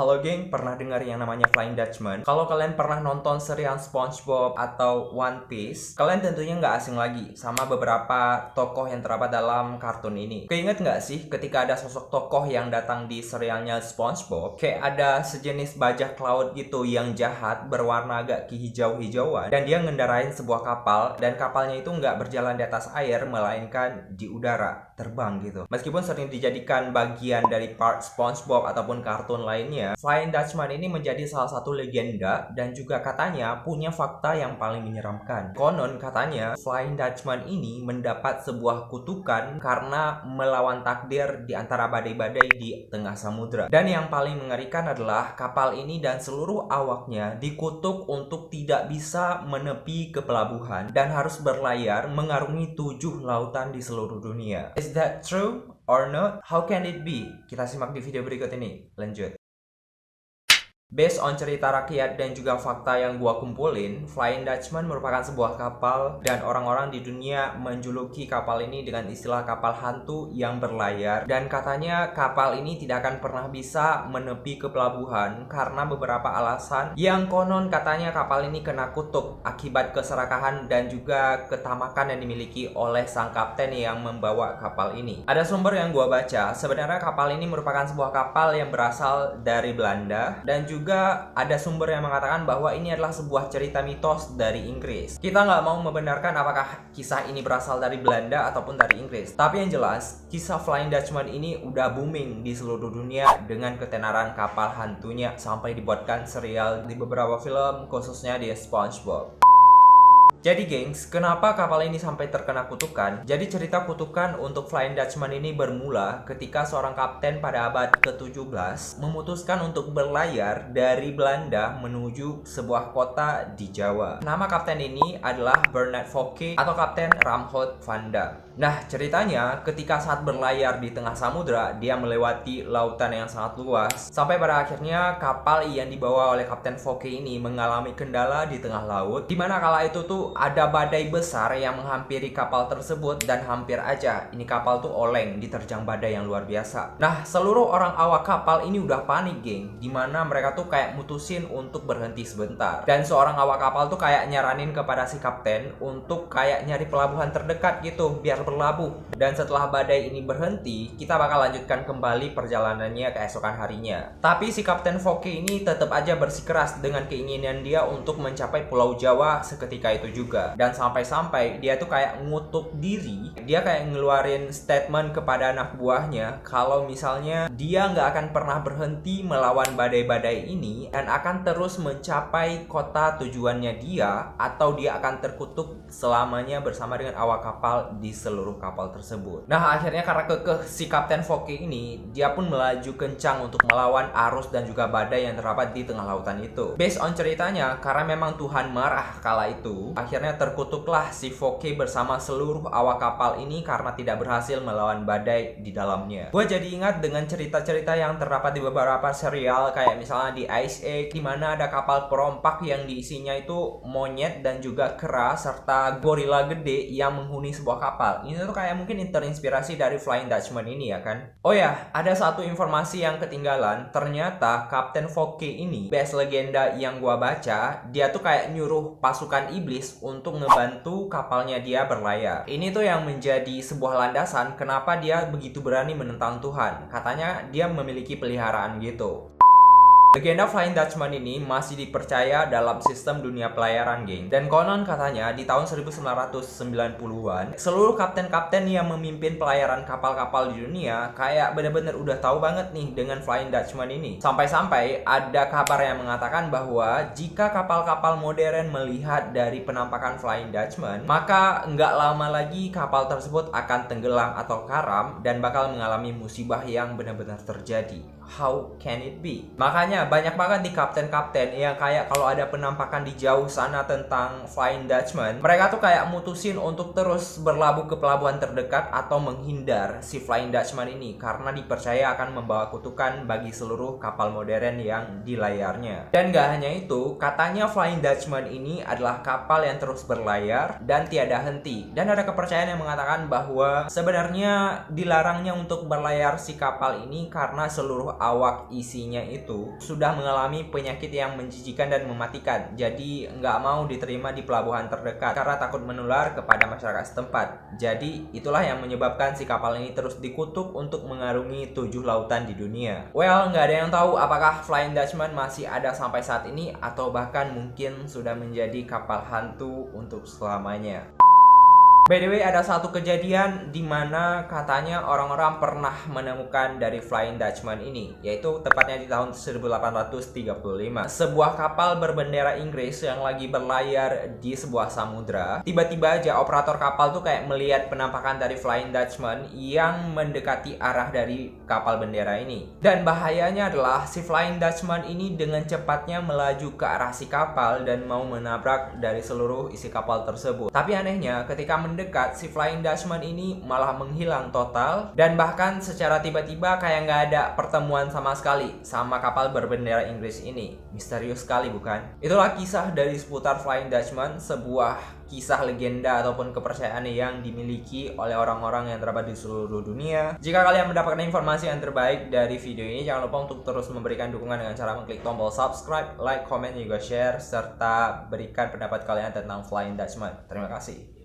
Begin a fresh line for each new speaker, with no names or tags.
Halo geng, pernah dengar yang namanya Flying Dutchman? Kalau kalian pernah nonton serial SpongeBob atau One Piece, kalian tentunya nggak asing lagi sama beberapa tokoh yang terdapat dalam kartun ini. Keinget nggak sih ketika ada sosok tokoh yang datang di serialnya SpongeBob? Kayak ada sejenis bajak laut gitu yang jahat berwarna agak kehijau-hijauan, dan dia ngendarain sebuah kapal, dan kapalnya itu nggak berjalan di atas air, melainkan di udara, terbang gitu. Meskipun sering dijadikan bagian dari part SpongeBob ataupun kartun lainnya, Flying Dutchman ini menjadi salah satu legenda dan juga katanya punya fakta yang paling menyeramkan. Konon katanya Flying Dutchman ini mendapat sebuah kutukan karena melawan takdir di antara badai-badai di tengah samudra. Dan yang paling mengerikan adalah kapal ini dan seluruh awaknya dikutuk untuk tidak bisa menepi ke pelabuhan dan harus berlayar mengarungi 7 lautan di seluruh dunia. Is that true or not? How can it be? Kita simak di video berikut ini. Lanjut. Based on cerita rakyat dan juga fakta yang gua kumpulin, Flying Dutchman merupakan sebuah kapal dan orang-orang di dunia menjuluki kapal ini dengan istilah kapal hantu yang berlayar, dan katanya kapal ini tidak akan pernah bisa menepi ke pelabuhan karena beberapa alasan yang konon katanya kapal ini kena kutuk akibat keserakahan dan juga ketamakan yang dimiliki oleh sang kapten yang membawa kapal ini. Ada sumber yang gua baca, sebenarnya kapal ini merupakan sebuah kapal yang berasal dari Belanda, dan juga ada sumber yang mengatakan bahwa ini adalah sebuah cerita mitos dari Inggris. Kita nggak mau membenarkan apakah kisah ini berasal dari Belanda ataupun dari Inggris. Tapi yang jelas, kisah Flying Dutchman ini udah booming di seluruh dunia dengan ketenaran kapal hantunya sampai dibuatkan serial di beberapa film, khususnya di SpongeBob. Jadi gengs, kenapa kapal ini sampai terkena kutukan? Jadi cerita kutukan untuk Flying Dutchman ini bermula ketika seorang kapten pada abad ke-17 memutuskan untuk berlayar dari Belanda menuju sebuah kota di Jawa. Nama kapten ini adalah Bernard Fouquet atau Kapten Ramhout van Dam. Nah, ceritanya ketika saat berlayar di tengah samudra, dia melewati lautan yang sangat luas, sampai pada akhirnya kapal yang dibawa oleh Kapten Fouquet ini mengalami kendala di tengah laut, dimana kala itu tuh ada badai besar yang menghampiri kapal tersebut, dan hampir aja ini kapal tuh oleng diterjang badai yang luar biasa. Nah, seluruh orang awak kapal ini udah panik geng, dimana mereka tuh kayak mutusin untuk berhenti sebentar, dan seorang awak kapal tuh kayak nyaranin kepada si kapten untuk kayak nyari pelabuhan terdekat gitu biar berlabuh, dan setelah badai ini berhenti, kita bakal lanjutkan kembali perjalanannya keesokan harinya. Tapi si Kapten Fouquet ini tetap aja bersikeras dengan keinginan dia untuk mencapai Pulau Jawa seketika itu juga, dan sampai-sampai dia tuh kayak ngutuk diri, dia kayak ngeluarin statement kepada anak buahnya kalau misalnya dia nggak akan pernah berhenti melawan badai-badai ini dan akan terus mencapai kota tujuannya dia, atau dia akan terkutuk selamanya bersama dengan awak kapal di seluruh kapal tersebut. Nah, akhirnya karena kekeh si Kapten Fouquet ini, dia pun melaju kencang untuk melawan arus dan juga badai yang terdapat di tengah lautan itu. Based on ceritanya, karena memang Tuhan marah kala itu, akhirnya terkutuklah si Fouquet bersama seluruh awak kapal ini karena tidak berhasil melawan badai di dalamnya. Gue jadi ingat dengan cerita-cerita yang terdapat di beberapa serial, kayak misalnya di Ice Age, di mana ada kapal perompak yang diisinya itu monyet dan juga kera serta gorila gede yang menghuni sebuah kapal. Ini tuh kayak mungkin terinspirasi dari Flying Dutchman ini ya kan. Oh ya, ada satu informasi yang ketinggalan. Ternyata Kapten Fouquet ini, best legenda yang gua baca, dia tuh kayak nyuruh pasukan iblis untuk ngebantu kapalnya dia berlayar. Ini tuh yang menjadi sebuah landasan kenapa dia begitu berani menentang Tuhan. Katanya dia memiliki peliharaan gitu. Legenda Flying Dutchman ini masih dipercaya dalam sistem dunia pelayaran geng, dan konon katanya di tahun 1990-an seluruh kapten-kapten yang memimpin pelayaran kapal-kapal di dunia kayak bener-bener udah tahu banget nih dengan Flying Dutchman ini. Sampai-sampai ada kabar yang mengatakan bahwa jika kapal-kapal modern melihat dari penampakan Flying Dutchman, maka nggak lama lagi kapal tersebut akan tenggelam atau karam dan bakal mengalami musibah yang benar-benar terjadi. How can it be? Makanya banyak banget di kapten-kapten yang kayak kalau ada penampakan di jauh sana tentang Flying Dutchman, mereka tuh kayak mutusin untuk terus berlabuh ke pelabuhan terdekat atau menghindar si Flying Dutchman ini karena dipercaya akan membawa kutukan bagi seluruh kapal modern yang di layarnya. Dan gak hanya itu, katanya Flying Dutchman ini adalah kapal yang terus berlayar dan tiada henti. Dan ada kepercayaan yang mengatakan bahwa sebenarnya dilarangnya untuk berlayar si kapal ini karena seluruh awak isinya itu sudah mengalami penyakit yang menjijikan dan mematikan. Jadi nggak mau diterima di pelabuhan terdekat karena takut menular kepada masyarakat setempat. Jadi itulah yang menyebabkan si kapal ini terus dikutuk untuk mengarungi 7 lautan di dunia. Well, nggak ada yang tahu apakah Flying Dutchman masih ada sampai saat ini atau bahkan mungkin sudah menjadi kapal hantu untuk selamanya. By the way, ada satu kejadian di mana katanya orang-orang pernah menemukan dari Flying Dutchman ini, yaitu tepatnya di tahun 1835. Sebuah kapal berbendera Inggris yang lagi berlayar di sebuah samudra. Tiba-tiba aja operator kapal tuh kayak melihat penampakan dari Flying Dutchman yang mendekati arah dari kapal bendera ini. Dan bahayanya adalah si Flying Dutchman ini dengan cepatnya melaju ke arah si kapal dan mau menabrak dari seluruh isi kapal tersebut. Tapi anehnya, ketika mendekat, si Flying Dutchman ini malah menghilang total dan bahkan secara tiba-tiba kayak nggak ada pertemuan sama sekali sama kapal berbendera Inggris ini. Misterius sekali bukan? Itulah kisah dari seputar Flying Dutchman, sebuah kisah legenda ataupun kepercayaan yang dimiliki oleh orang-orang yang terdapat di seluruh dunia. Jika kalian mendapatkan informasi yang terbaik dari video ini, jangan lupa untuk terus memberikan dukungan dengan cara mengklik tombol subscribe, like, comment, juga share, serta berikan pendapat kalian tentang Flying Dutchman. Terima kasih.